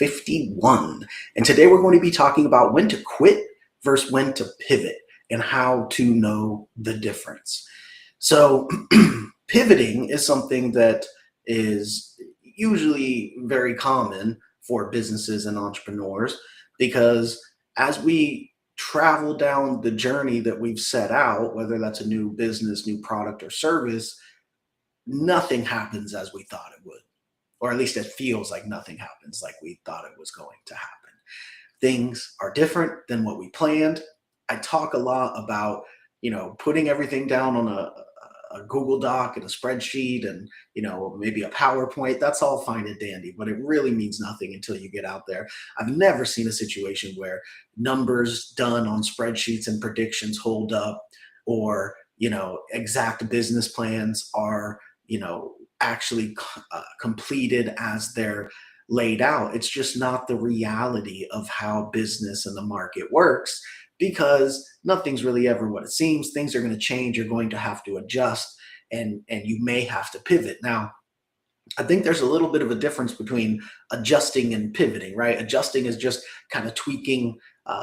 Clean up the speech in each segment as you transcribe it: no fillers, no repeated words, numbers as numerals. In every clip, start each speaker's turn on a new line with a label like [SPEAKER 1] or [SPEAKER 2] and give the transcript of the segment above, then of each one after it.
[SPEAKER 1] 51. And today we're going to be talking about when to quit versus when to pivot and how to know the difference. So, pivoting is something that is usually very common for businesses and entrepreneurs because as we travel down the journey that we've set out, whether that's a new business, new product, or service, nothing happens as we thought it would, or at least it feels like nothing happens like we thought it was going to happen. Things are different than what we planned. I talk a lot about, putting everything down on a Google Doc and a spreadsheet and, maybe a PowerPoint. That's all fine and dandy, but it really means nothing until you get out there. I've never seen a situation where numbers done on spreadsheets and predictions hold up, or, exact business plans are, actually completed as they're laid out. It's just not the reality of how business and the market works, because nothing's really ever what it seems. Things are going to change. You're going to have to adjust, and you may have to pivot. Now, I think there's a little bit of a difference between adjusting and pivoting, right? Adjusting is just kind of tweaking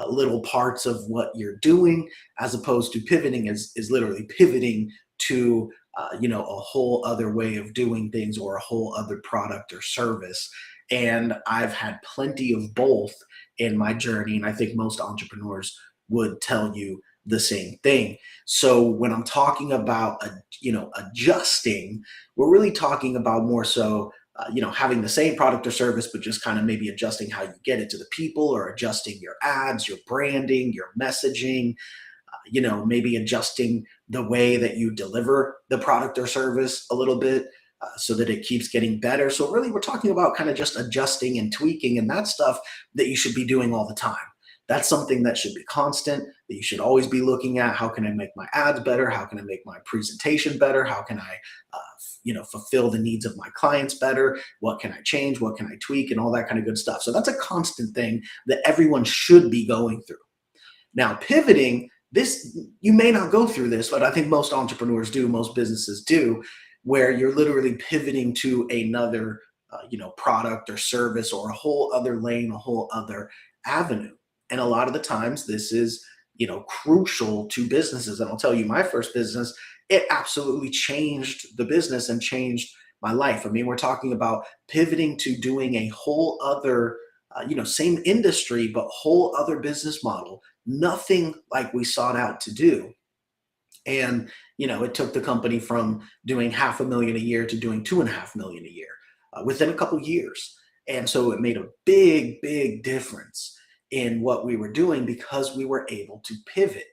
[SPEAKER 1] little parts of what you're doing, as opposed to pivoting is literally pivoting to a whole other way of doing things or a whole other product or service. And I've had plenty of both in my journey, and I think most entrepreneurs would tell you the same thing. So when I'm talking about adjusting, we're really talking about more so having the same product or service, but just kind of maybe adjusting how you get it to the people, or adjusting your ads, your branding, your messaging, maybe adjusting the way that you deliver the product or service a little bit, so that it keeps getting better. So really, we're talking about kind of just adjusting and tweaking, and that stuff that you should be doing all the time. That's something that should be constant, that you should always be looking at. How can I make my ads better? How can I make my presentation better? How can I, fulfill the needs of my clients better? What can I change? What can I tweak? And all that kind of good stuff. So that's a constant thing that everyone should be going through. Now, pivoting, this, you may not go through this, but I think most entrepreneurs do, most businesses do, where you're literally pivoting to another, product or service, or a whole other lane, a whole other avenue. And a lot of the times this is, crucial to businesses. And I'll tell you, my first business, it absolutely changed the business and changed my life. I mean, we're talking about pivoting to doing a whole other, same industry, but whole other business model, nothing like we sought out to do. And, it took the company from doing $500,000 a year to doing $2.5 million a year within a couple years. And so it made a big, big difference in what we were doing because we were able to pivot.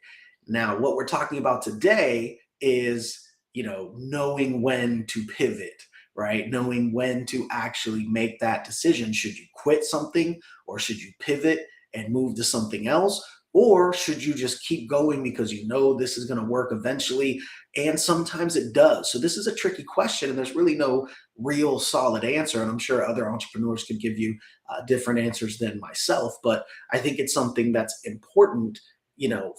[SPEAKER 1] Now, what we're talking about today is, knowing when to pivot, right? Knowing when to actually make that decision. Should you quit something, or should you pivot and move to something else? Or should you just keep going because this is going to work eventually? And sometimes it does. So this is a tricky question, and there's really no real solid answer. And I'm sure other entrepreneurs could give you different answers than myself. But I think it's something that's important,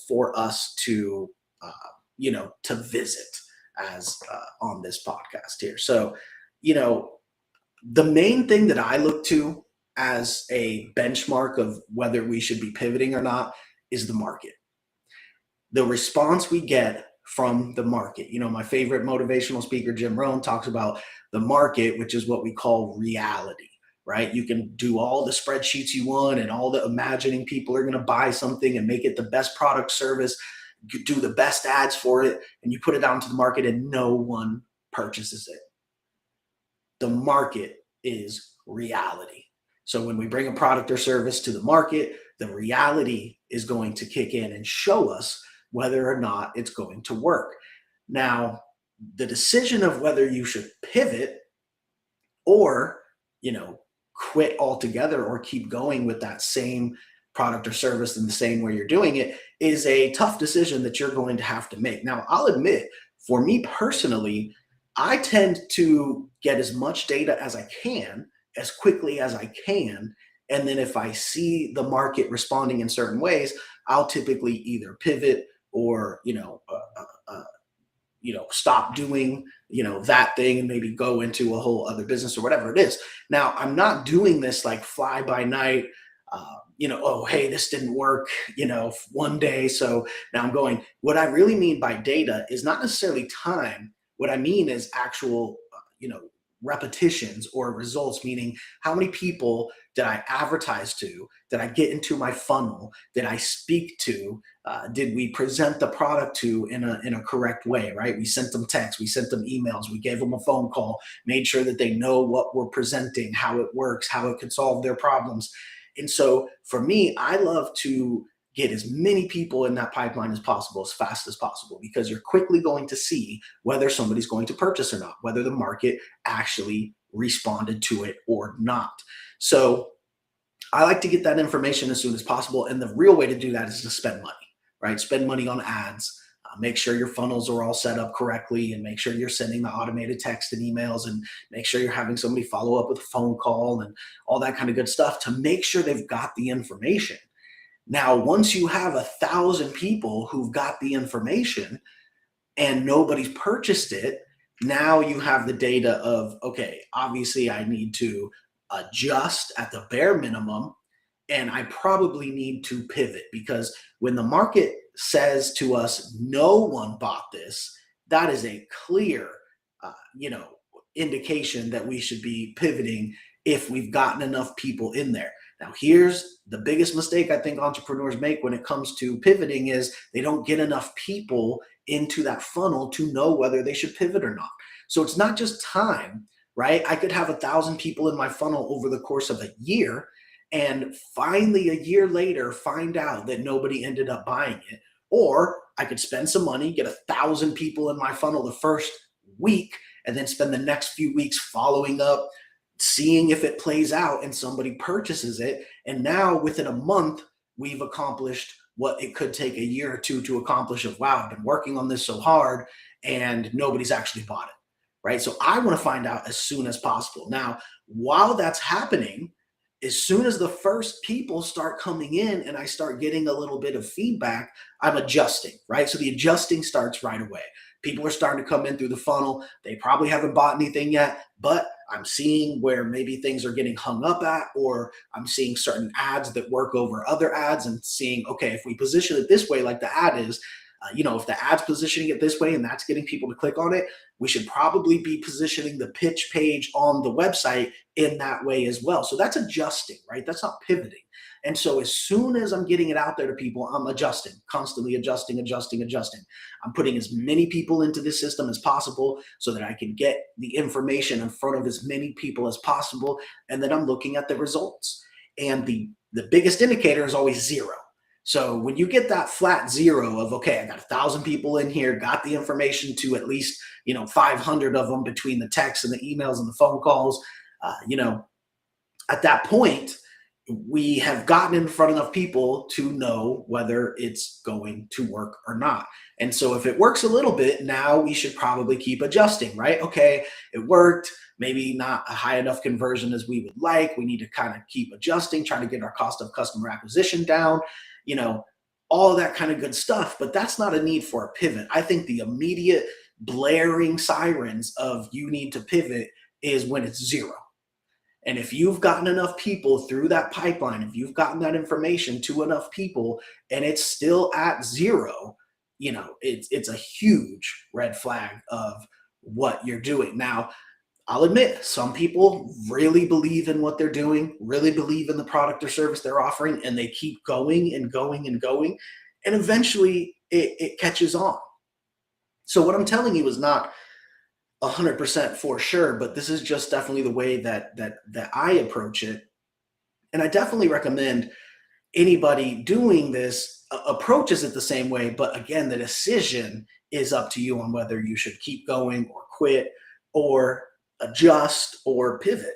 [SPEAKER 1] for us to, to visit as on this podcast here. So, the main thing that I look to as a benchmark of whether we should be pivoting or not is the market. The response we get from the market. My favorite motivational speaker, Jim Rohn, talks about the market, which is what we call reality, right? You can do all the spreadsheets you want and all the imagining people are going to buy something and make it the best product service, do the best ads for it, and you put it out into the market and no one purchases it. The market is reality. So when we bring a product or service to the market, the reality is going to kick in and show us whether or not it's going to work. Now, the decision of whether you should pivot or, quit altogether or keep going with that same product or service in the same way you're doing it is a tough decision that you're going to have to make. Now, I'll admit, for me personally, I tend to get as much data as I can, as quickly as I can. And then if I see the market responding in certain ways, I'll typically either pivot or, stop doing, that thing and maybe go into a whole other business or whatever it is. Now, I'm not doing this like fly by night, oh, hey, this didn't work, one day. So now I'm going. What I really mean by data is not necessarily time. What I mean is actual, repetitions or results, meaning how many people did I advertise to? Did I get into my funnel? Did I speak to? Did we present the product to in a correct way, right? We sent them texts, we sent them emails, we gave them a phone call, made sure that they know what we're presenting, how it works, how it could solve their problems. And so for me, I love to get as many people in that pipeline as possible, as fast as possible, because you're quickly going to see whether somebody's going to purchase or not, whether the market actually responded to it or not. So I like to get that information as soon as possible. And the real way to do that is to spend money, right? Spend money on ads. Make sure your funnels are all set up correctly, and make sure you're sending the automated text and emails, and make sure you're having somebody follow up with a phone call and all that kind of good stuff to make sure they've got the information. Now, once you have 1,000 people who've got the information and nobody's purchased it, now you have the data of, okay, obviously I need to adjust at the bare minimum, and I probably need to pivot, because when the market says to us, no one bought this, that is a clear, uh, you know, indication that we should be pivoting if we've gotten enough people in there. Now, here's the biggest mistake I think entrepreneurs make when it comes to pivoting is they don't get enough people into that funnel to know whether they should pivot or not. So it's not just time, right? I could have 1,000 people in my funnel over the course of a year, and finally a year later find out that nobody ended up buying it. Or I could spend some money, get 1,000 people in my funnel the first week, and then spend the next few weeks following up, seeing if it plays out and somebody purchases it. And now within a month, we've accomplished what it could take a year or two to accomplish of, wow, I've been working on this so hard and nobody's actually bought it, right? So I want to find out as soon as possible. Now, while that's happening, as soon as the first people start coming in and I start getting a little bit of feedback, I'm adjusting, right? So the adjusting starts right away. People are starting to come in through the funnel. They probably haven't bought anything yet, but I'm seeing where maybe things are getting hung up at, or I'm seeing certain ads that work over other ads and seeing, okay, if we position it this way, like the ad is, if the ad's positioning it this way and that's getting people to click on it, we should probably be positioning the pitch page on the website in that way as well. So that's adjusting, right? That's not pivoting. And so as soon as I'm getting it out there to people, I'm adjusting, constantly adjusting, adjusting, adjusting. I'm putting as many people into this system as possible so that I can get the information in front of as many people as possible. And then I'm looking at the results. And the biggest indicator is always zero. So when you get that flat zero of, okay, I got 1,000 people in here, got the information to at least, 500 of them between the texts and the emails and the phone calls, at that point, we have gotten in front of enough people to know whether it's going to work or not. And so if it works a little bit, now we should probably keep adjusting, right? Okay, it worked, maybe not a high enough conversion as we would like. We need to kind of keep adjusting, trying to get our cost of customer acquisition down, all of that kind of good stuff. But that's not a need for a pivot. I think the immediate blaring sirens of you need to pivot is when it's zero. And if you've gotten enough people through that pipeline, if you've gotten that information to enough people and it's still at zero, it's a huge red flag of what you're doing. Now, I'll admit, some people really believe in what they're doing, really believe in the product or service they're offering, and they keep going and going and going. And eventually it catches on. So what I'm telling you is not 100% for sure, but this is just definitely the way that I approach it. And I definitely recommend anybody doing this approaches it the same way. But again, the decision is up to you on whether you should keep going or quit or adjust or pivot.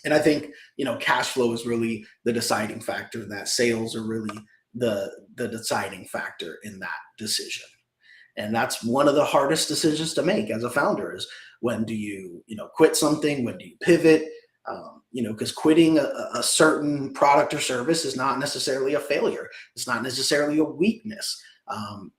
[SPEAKER 1] And I think, cash flow is really the deciding factor. That sales are really the deciding factor in that decision. And that's one of the hardest decisions to make as a founder is when do you, quit something? When do you pivot? Because quitting a certain product or service is not necessarily a failure. It's not necessarily a weakness.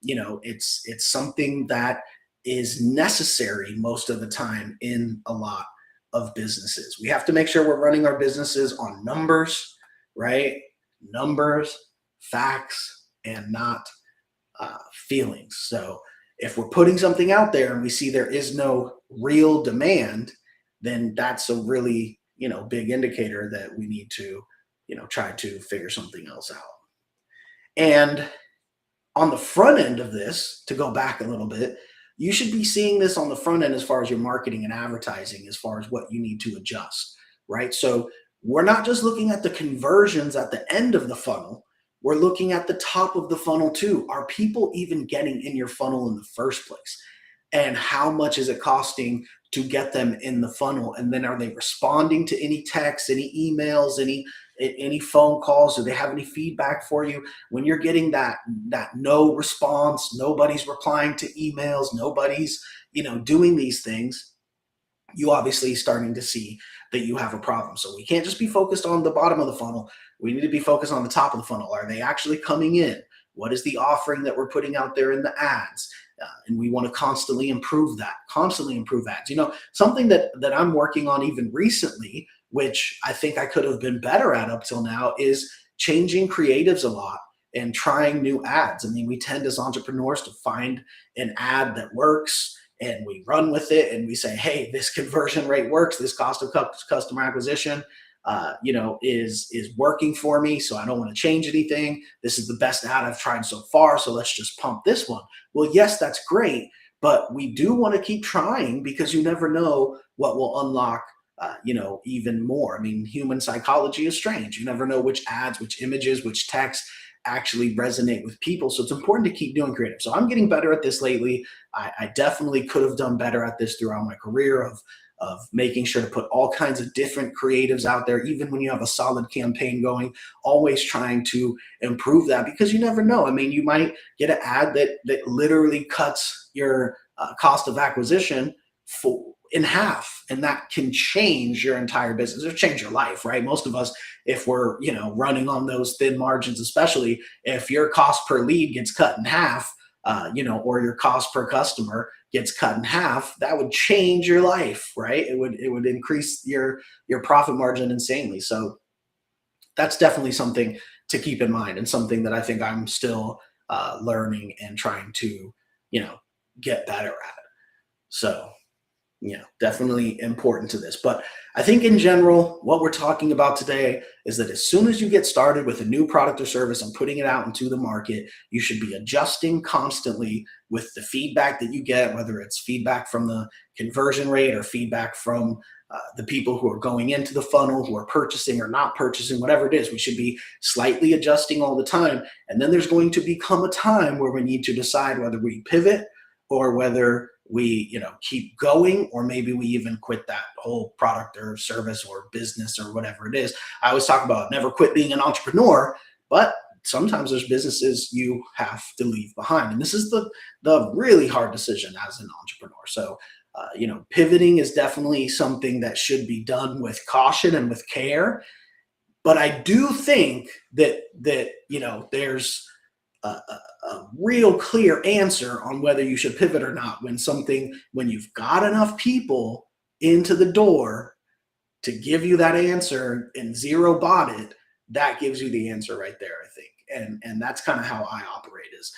[SPEAKER 1] It's something that is necessary most of the time in a lot of businesses. We have to make sure we're running our businesses on numbers, right? Numbers, facts, and not feelings. So if we're putting something out there and we see there is no real demand, then that's a really, big indicator that we need to, try to figure something else out. And on the front end of this, to go back a little bit, you should be seeing this on the front end as far as your marketing and advertising, as far as what you need to adjust, right? So we're not just looking at the conversions at the end of the funnel, we're looking at the top of the funnel too. Are people even getting in your funnel in the first place? And how much is it costing to get them in the funnel? And then are they responding to any texts, any emails, any phone calls? Do they have any feedback for you? When you're getting that no response, nobody's replying to emails, nobody's doing these things, you obviously starting to see that you have a problem. So we can't just be focused on the bottom of the funnel. We need to be focused on the top of the funnel. Are they actually coming in? What is the offering that we're putting out there in the ads? And we want to constantly improve ads. Something that I'm working on even recently, which I think I could have been better at up till now, is changing creatives a lot and trying new ads. I mean, we tend as entrepreneurs to find an ad that works and we run with it and we say, hey, this conversion rate works, this cost of customer acquisition is working for me, so I don't want to change anything. This is the best ad I've tried so far, so let's just pump this one. Well, yes, that's great, but we do want to keep trying because you never know what will unlock even more. I mean, human psychology is strange. You never know which ads, which images, which text actually resonate with people. So it's important to keep doing creative. So I'm getting better at this lately. I definitely could have done better at this throughout my career of making sure to put all kinds of different creatives out there, even when you have a solid campaign going, always trying to improve that because you never know. I mean, you might get an ad that literally cuts your cost of acquisition in half, and that can change your entire business or change your life, right? Most of us, if we're running on those thin margins, especially if your cost per lead gets cut in half, or your cost per customer gets cut in half, that would change your life, right? It would increase your profit margin insanely. So that's definitely something to keep in mind and something that I think I'm still learning and trying to, get better at. So definitely important to this. But I think in general, what we're talking about today is that as soon as you get started with a new product or service and putting it out into the market, you should be adjusting constantly with the feedback that you get, whether it's feedback from the conversion rate or feedback from the people who are going into the funnel, who are purchasing or not purchasing, whatever it is. We should be slightly adjusting all the time. And then there's going to become a time where we need to decide whether we pivot or whether we keep going, or maybe we even quit that whole product or service or business or whatever it is. I always talk about never quit being an entrepreneur, but sometimes there's businesses you have to leave behind, and this is the really hard decision as an entrepreneur. So pivoting is definitely something that should be done with caution and with care, but I do think that there's a real clear answer on whether you should pivot or not when you've got enough people into the door to give you that answer and zero bought it. That gives you the answer right there, I think. And that's kind of how I operate is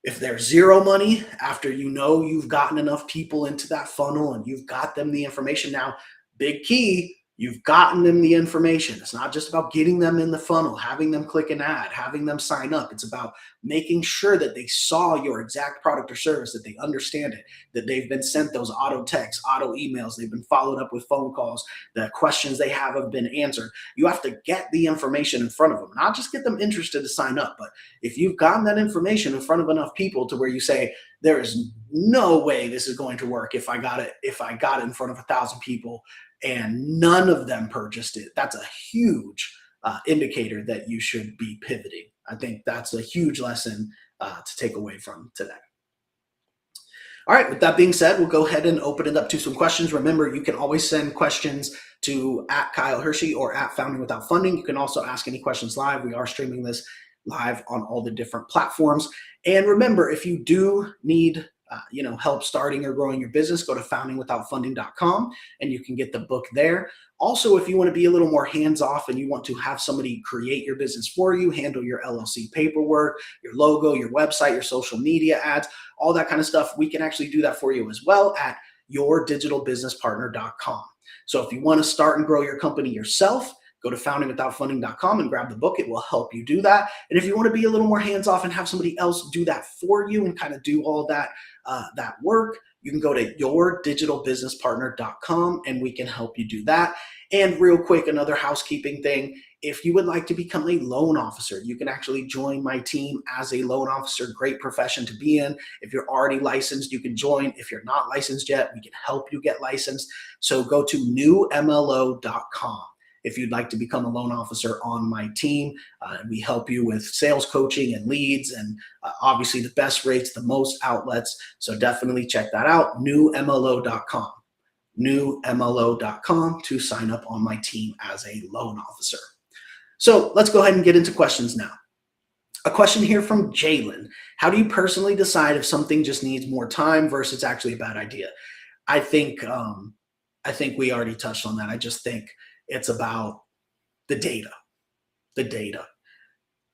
[SPEAKER 1] if there's zero money after you've gotten enough people into that funnel and you've got them the information. Now, big key, you've gotten them the information. It's not just about getting them in the funnel, having them click an ad, having them sign up. It's about making sure that they saw your exact product or service, that they understand it, that they've been sent those auto texts, auto emails, they've been followed up with phone calls, the questions they have been answered. You have to get the information in front of them, not just get them interested to sign up. But if you've gotten that information in front of enough people to where you say, there is no way this is going to work if I got it in front of 1,000 people and none of them purchased it, that's a huge indicator that you should be pivoting. I think that's a huge lesson to take away from today. All right, with that being said, we'll go ahead and open it up to some questions. Remember, you can always send questions to @Kyle Hiersche or @Founding Without Funding. You can also ask any questions live. We are streaming this live on all the different platforms. And remember, if you do need help starting or growing your business, go to foundingwithoutfunding.com and you can get the book there. Also, if you want to be a little more hands off and you want to have somebody create your business for you, handle your LLC paperwork, your logo, your website, your social media ads, all that kind of stuff, we can actually do that for you as well at yourdigitalbusinesspartner.com. So if you want to start and grow your company yourself, go to foundingwithoutfunding.com and grab the book. It will help you do that. And if you want to be a little more hands-off and have somebody else do that for you and kind of do all that work, you can go to yourdigitalbusinesspartner.com and we can help you do that. And real quick, another housekeeping thing. If you would like to become a loan officer, you can actually join my team as a loan officer. Great profession to be in. If you're already licensed, you can join. If you're not licensed yet, we can help you get licensed. So go to newmlo.com. If you'd like to become a loan officer on my team, we help you with sales coaching and leads and obviously the best rates, the most outlets. So definitely check that out, newmlo.com. newmlo.com to sign up on my team as a loan officer. So let's go ahead and get into questions now. A question here from Jalen. How do you personally decide if something just needs more time versus it's actually a bad idea? I think we already touched on that. I just think it's about the data. The data.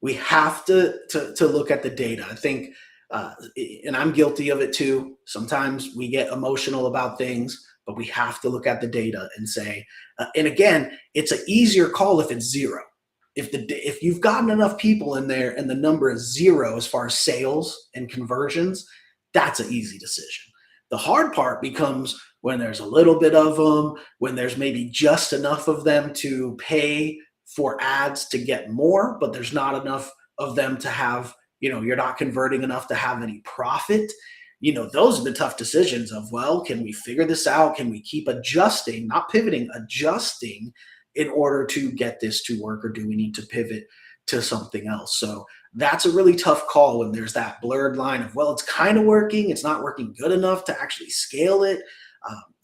[SPEAKER 1] We have to look at the data. I think, and I'm guilty of it too. Sometimes we get emotional about things, but we have to look at the data and say, and again, it's an easier call if it's zero. If you've gotten enough people in there and the number is zero as far as sales and conversions, that's an easy decision. The hard part becomes when there's a little bit of them, when there's maybe just enough of them to pay for ads to get more, but there's not enough of them to have, you're not converting enough to have any profit. Those are the tough decisions of, well, can we figure this out? Can we keep adjusting, not pivoting, adjusting in order to get this to work, or do we need to pivot to something else? So that's a really tough call when there's that blurred line of, well, it's kind of working, it's not working good enough to actually scale it.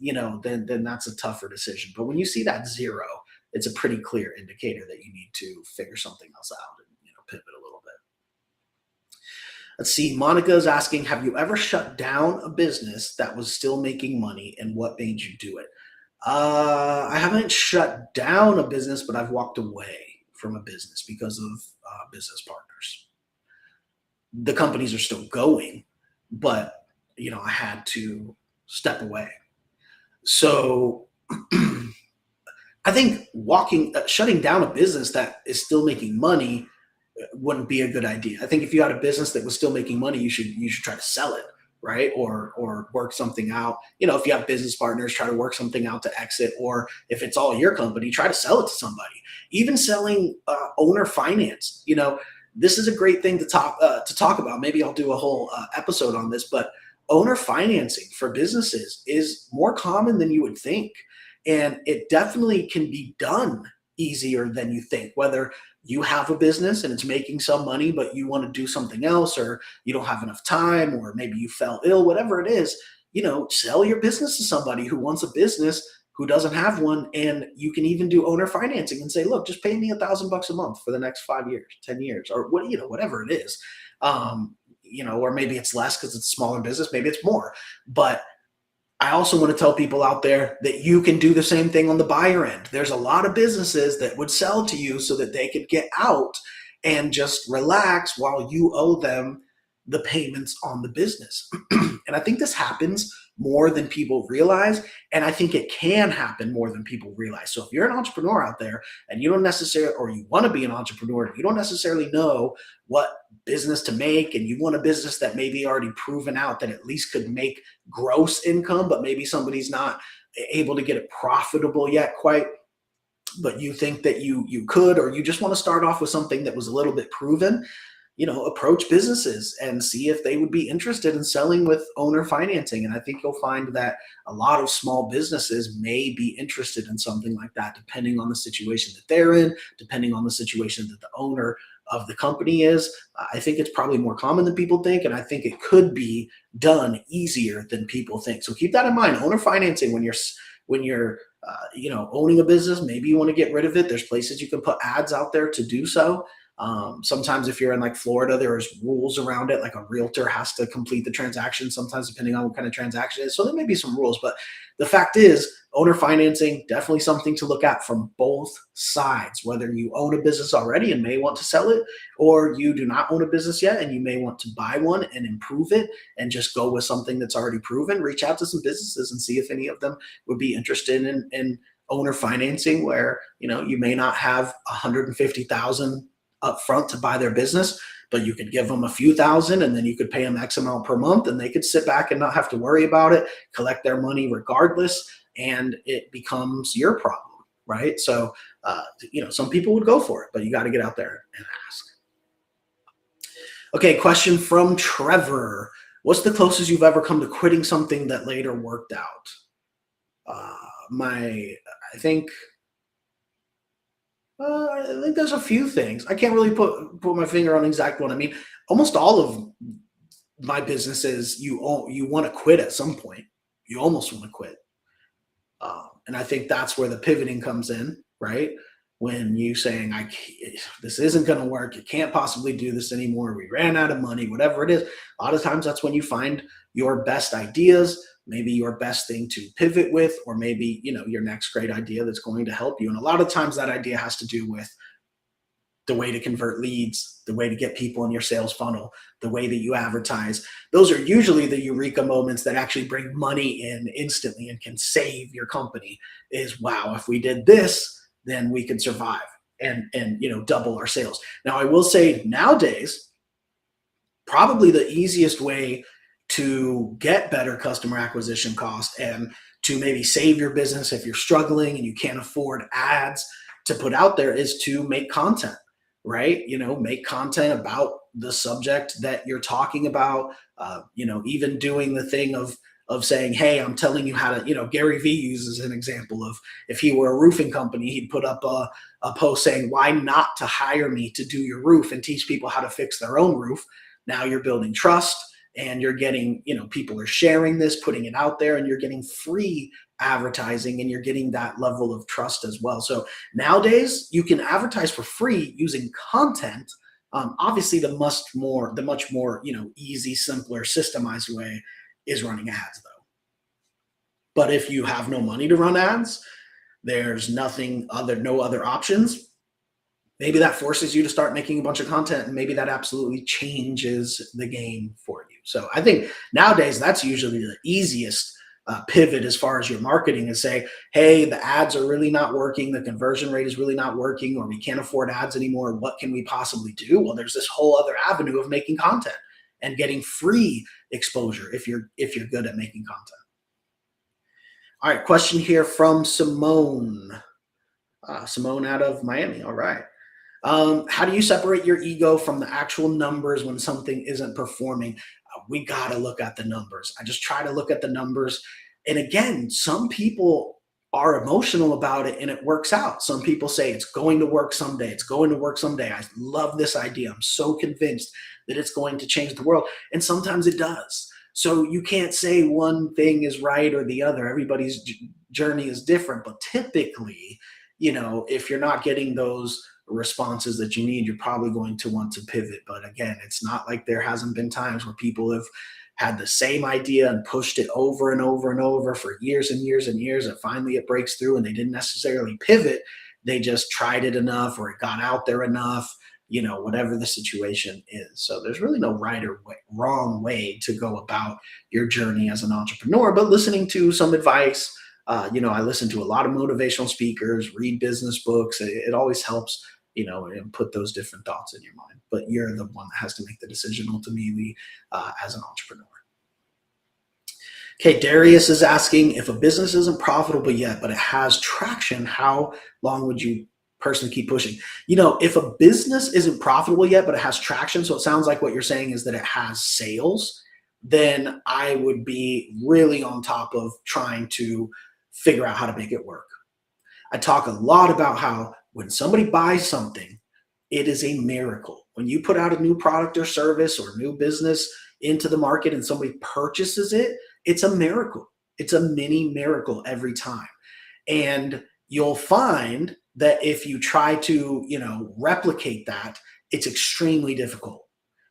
[SPEAKER 1] Then that's a tougher decision. But when you see that zero, it's a pretty clear indicator that you need to figure something else out and pivot a little bit. Let's see. Monica is asking, have you ever shut down a business that was still making money, and what made you do it? I haven't shut down a business, but I've walked away from a business because of business partners. The companies are still going, but I had to step away. So I think shutting down a business that is still making money wouldn't be a good idea. I think if you had a business that was still making money, you should try to sell it, right? Or work something out. If you have business partners, try to work something out to exit. Or if it's all your company, try to sell it to somebody. Even selling owner finance. This is a great thing to talk about. Maybe I'll do a whole episode on this, but owner financing for businesses is more common than you would think. And it definitely can be done easier than you think, whether you have a business and it's making some money, but you want to do something else, or you don't have enough time, or maybe you fell ill, whatever it is, sell your business to somebody who wants a business who doesn't have one. And you can even do owner financing and say, look, just pay me $1,000 a month for the next 5 years, 10 years, or whatever it is. Or maybe it's less because it's a smaller business, maybe it's more. But I also want to tell people out there that you can do the same thing on the buyer end. There's a lot of businesses that would sell to you so that they could get out and just relax while you owe them the payments on the business. And I think this happens more than people realize. And I think it can happen more than people realize. So if you're an entrepreneur out there and you don't necessarily, or you want to be an entrepreneur, you don't necessarily know what business to make, and you want a business that maybe already proven out that at least could make gross income, but maybe somebody's not able to get it profitable yet quite, but you think that you could, or you just want to start off with something that was a little bit proven, approach businesses and see if they would be interested in selling with owner financing. And I think you'll find that a lot of small businesses may be interested in something like that, depending on the situation that they're in, depending on the situation that the owner of the company is. I think it's probably more common than people think, and I think it could be done easier than people think. So keep that in mind. Owner financing, when you're owning a business, maybe you want to get rid of it. There's places you can put ads out there to do so. Sometimes if you're in like Florida, there's rules around it, like a realtor has to complete the transaction sometimes depending on what kind of transaction it is. So there may be some rules, but the fact is owner financing, definitely something to look at from both sides, whether you own a business already and may want to sell it, or you do not own a business yet and you may want to buy one and improve it and just go with something that's already proven. Reach out to some businesses and see if any of them would be interested in owner financing, where you may not have 150,000 up front to buy their business, but you could give them a few thousand and then you could pay them X amount per month and they could sit back and not have to worry about it, collect their money regardless, and it becomes your problem, right? So, some people would go for it, but you got to get out there and ask. Okay, question from Trevor. What's the closest you've ever come to quitting something that later worked out? I think I think there's a few things. I can't really put my finger on exact one. I mean, almost all of my businesses, you want to quit at some point. You almost want to quit, and I think that's where the pivoting comes in, right? When you saying, this isn't going to work. You can't possibly do this anymore. We ran out of money, whatever it is. A lot of times that's when you find your best ideas, maybe your best thing to pivot with, or maybe, your next great idea that's going to help you. And a lot of times that idea has to do with the way to convert leads, the way to get people in your sales funnel, the way that you advertise. Those are usually the eureka moments that actually bring money in instantly and can save your company. Is, wow, if we did this, then we could survive and double our sales. Now, I will say nowadays, probably the easiest way to get better customer acquisition cost and to maybe save your business if you're struggling and you can't afford ads to put out there is to make content, right? Make content about the subject that you're talking about. Even doing the thing of saying, hey, I'm telling you how to, Gary Vee uses an example of, if he were a roofing company, he'd put up a post saying, why not to hire me to do your roof and teach people how to fix their own roof. Now you're building trust and you're getting, people are sharing this, putting it out there, and you're getting free advertising and you're getting that level of trust as well. So nowadays you can advertise for free using content. Obviously the much more, easy, simpler, systemized way is running ads though. But if you have no money to run ads, there's no other options. Maybe that forces you to start making a bunch of content, and maybe that absolutely changes the game for you. So I think nowadays that's usually the easiest pivot as far as your marketing, is say, hey, the ads are really not working, the conversion rate is really not working, or we can't afford ads anymore. What can we possibly do? Well, there's this whole other avenue of making content and getting free exposure if you're good at making content. All right, question here from Simone. Simone out of Miami. All right. How do you separate your ego from the actual numbers when something isn't performing? We got to look at the numbers. I just try to look at the numbers. And again, some people are emotional about it and it works out. Some people say it's going to work someday. It's going to work someday. I love this idea. I'm so convinced that it's going to change the world. And sometimes it does. So you can't say one thing is right or the other. Everybody's journey is different. But typically, if you're not getting those responses that you need, you're probably going to want to pivot. But again, it's not like there hasn't been times where people have had the same idea and pushed it over and over and over for years and years and years, and finally it breaks through and they didn't necessarily pivot. They just tried it enough, or it got out there enough, whatever the situation is. So there's really no right or wrong way to go about your journey as an entrepreneur, but listening to some advice. I listen to a lot of motivational speakers, read business books. It always helps, and put those different thoughts in your mind. But you're the one that has to make the decision ultimately as an entrepreneur. Okay, Darius is asking, if a business isn't profitable yet, but it has traction, how long would you personally keep pushing? If a business isn't profitable yet, but it has traction, so it sounds like what you're saying is that it has sales, then I would be really on top of trying to figure out how to make it work. I talk a lot about how when somebody buys something, it is a miracle. When you put out a new product or service or new business into the market and somebody purchases it, it's a miracle. It's a mini miracle every time. And you'll find that if you try to, replicate that it's extremely difficult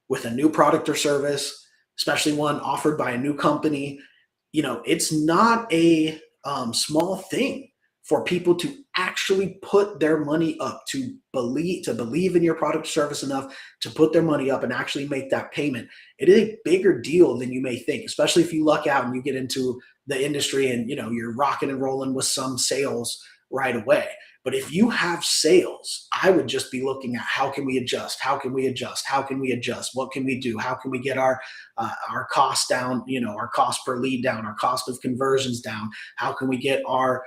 [SPEAKER 1] with a new product or service, especially one offered by a new company. It's not a small thing for people to actually put their money up, to believe in your product or service enough to put their money up and actually make that payment. It is a bigger deal than you may think, especially if you luck out and you get into the industry and you're rocking and rolling with some sales right away. But if you have sales, I would just be looking at how can we adjust? How can we adjust? How can we adjust? What can we do? How can we get our cost down? Our cost per lead down, our cost of conversions down. How can we get our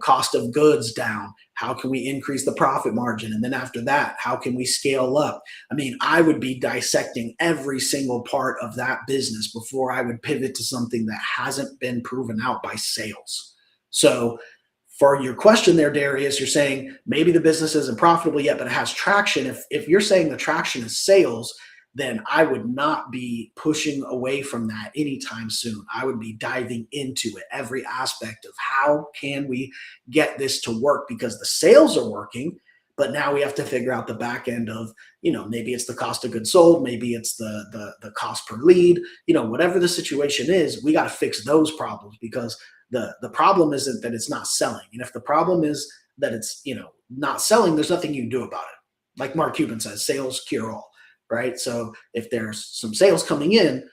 [SPEAKER 1] cost of goods down? How can we increase the profit margin? And then after that, how can we scale up? I mean, I would be dissecting every single part of that business before I would pivot to something that hasn't been proven out by sales. So for your question there, Darius, you're saying maybe the business isn't profitable yet, but it has traction. If you're saying the traction is sales, then I would not be pushing away from that anytime soon. I would be diving into it, every aspect of how can we get this to work, because the sales are working, but now we have to figure out the back end of, maybe it's the cost of goods sold, maybe it's the cost per lead, whatever the situation is, we got to fix those problems, because the problem isn't that it's not selling. And if the problem is that it's, not selling, there's nothing you can do about it. Like Mark Cuban says, sales cure all, right? So if there's some sales coming in,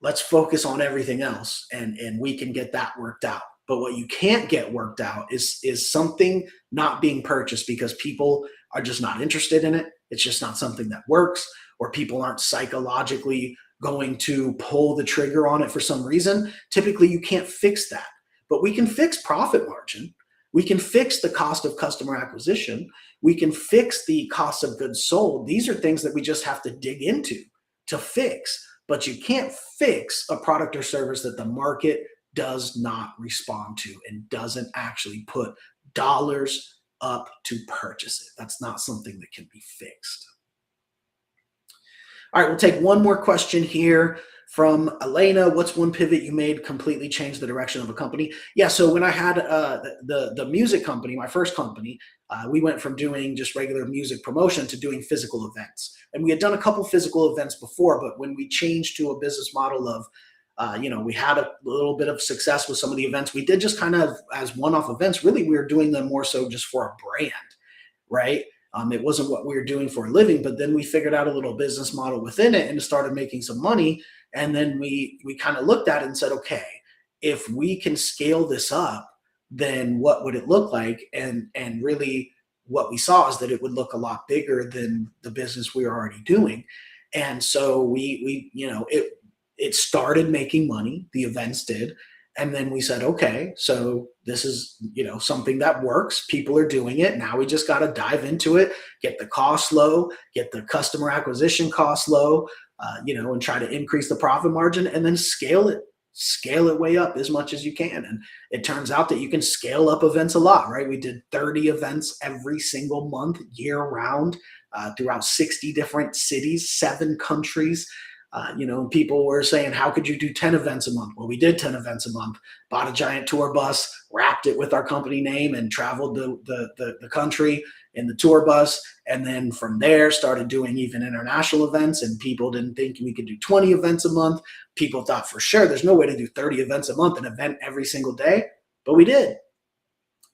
[SPEAKER 1] let's focus on everything else and we can get that worked out. But what you can't get worked out is something not being purchased because people are just not interested in it. It's just not something that works, or people aren't psychologically going to pull the trigger on it for some reason. Typically, you can't fix that. But we can fix profit margin. We can fix the cost of customer acquisition. We can fix the cost of goods sold. These are things that we just have to dig into to fix. But you can't fix a product or service that the market does not respond to and doesn't actually put dollars up to purchase it. That's not something that can be fixed. All right, we'll take one more question here from Elena. What's one pivot you made completely changed the direction of a company? Yeah, so when I had the music company, my first company, we went from doing just regular music promotion to doing physical events. And we had done a couple physical events before, but when we changed to a business model of, we had a little bit of success with some of the events. We did just kind of as one-off events. Really, we were doing them more so just for a brand, right? It wasn't what we were doing for a living, but then we figured out a little business model within it and started making some money. And then we kind of looked at it and said, okay, if we can scale this up, then what would it look like? And really what we saw is that it would look a lot bigger than the business we were already doing. And so it started making money, the events did. And then we said, okay, so this is, something that works. People are doing it. Now we just got to dive into it, get the cost low, get the customer acquisition cost low, and try to increase the profit margin and then scale it way up as much as you can. And it turns out that you can scale up events a lot, right? We did 30 events every single month, year round, throughout 60 different cities, 7 countries. People were saying, how could you do 10 events a month? Well, we did 10 events a month, bought a giant tour bus, wrapped it with our company name and traveled the country in the tour bus. And then from there started doing even international events, and people didn't think we could do 20 events a month. People thought for sure there's no way to do 30 events a month, an event every single day, but we did.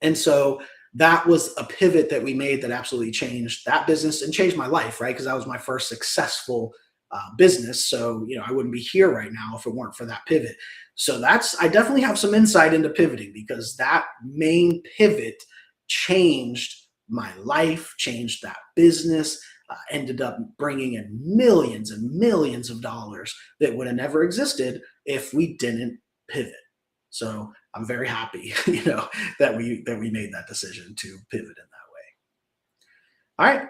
[SPEAKER 1] And so that was a pivot that we made that absolutely changed that business and changed my life, right? Because that was my first successful business. So, I wouldn't be here right now if it weren't for that pivot. So I definitely have some insight into pivoting, because that main pivot changed my life, changed that business, ended up bringing in millions and millions of dollars that would have never existed if we didn't pivot. So I'm very happy, that we made that decision to pivot in that way. All right.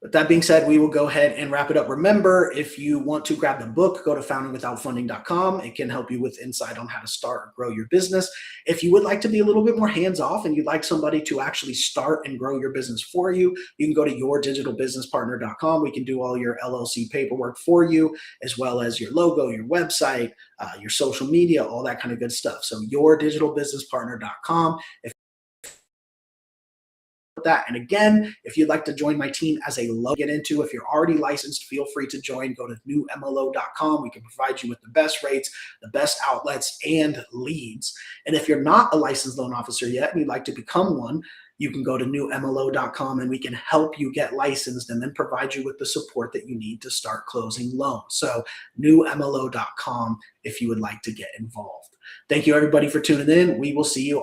[SPEAKER 1] With that being said, we will go ahead and wrap it up. Remember, if you want to grab the book, go to foundingwithoutfunding.com. It can help you with insight on how to start or grow your business. If you would like to be a little bit more hands-off and you'd like somebody to actually start and grow your business for you, you can go to yourdigitalbusinesspartner.com. We can do all your LLC paperwork for you, as well as your logo, your website, your social media, all that kind of good stuff. So yourdigitalbusinesspartner.com. If that. And again, if you'd like to join my team as a low get into, if you're already licensed, feel free to join. Go to newmlo.com. We can provide you with the best rates, the best outlets, and leads. And if you're not a licensed loan officer yet and you'd like to become one, you can go to newmlo.com and we can help you get licensed and then provide you with the support that you need to start closing loans. So newmlo.com if you would like to get involved. Thank you everybody for tuning in. We will see you